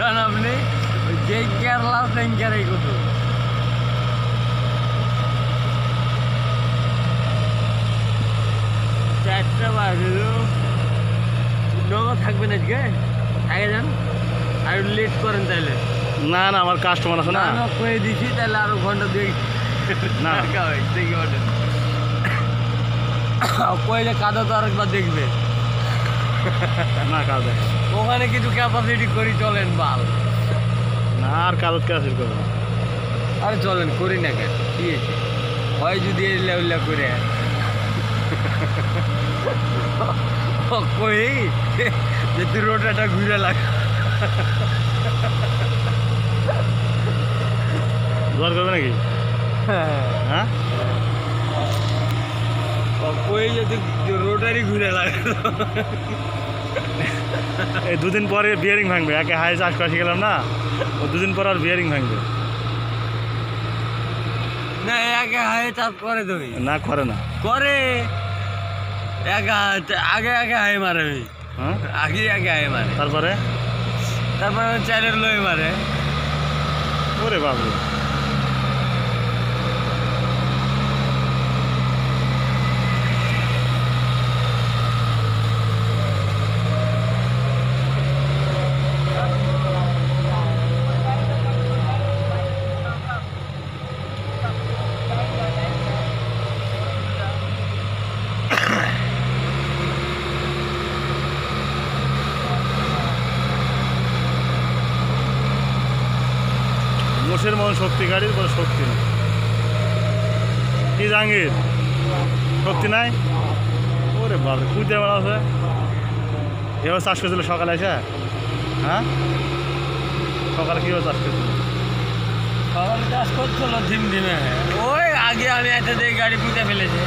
বুঝছেন আপনি যে কেরালা ট্যাঙ্কারই কত চারটা বাজে নগদ থাকবেন আজকে আগে যান আর লেট করেন তাইলে না না আমার কাস্টমার আছে না কয়ে দিচ্ছি তাহলে আরো ঘন্টা দুই না দেখি ওঠেন কইলে কাদা তো আরেকবার দেখবে না কাজ দেখে ওখানে কিছু ক্যাপাসিটি করি চলেন বাল না আর কাগজ কে আসিল করবো আরে চলেন করি না কেন ঠিক আছে হয় যদি এল্লা উল্লা করে কই যে তুই রোটাটা ঘুরে লাগ জোয়ার করবে নাকি হ্যাঁ কই যে তুই রোটারি ঘুরে লাগ এই দুদিন পরে বিয়ারিং ভাঙবে একে হাই চাষ করে গেলাম না ও দুদিন পর আর বিয়ারিং ভাঙবে না একে হাই চাপ করে তুমি না করে না করে একা আগে আগে হাই মারে হ্যাঁ আগে আগে হাই মারে তারপরে তারপরে চালের লই মারে ওরে বাবু মোষের মন শক্তি গাড়ির কোনো শক্তি নেই কি জাহাঙ্গীর শক্তি নাই ওরে বাবরে কুদে বেড়া আছে এবার চাষ করেছিল সকালে এসে হ্যাঁ সকালে কীভাবে চাষ করেছিল সকালে চাষ করছিল ধিম ধিমে ওই আগে আমি এত দিয়ে গাড়ি পুঁতে ফেলেছে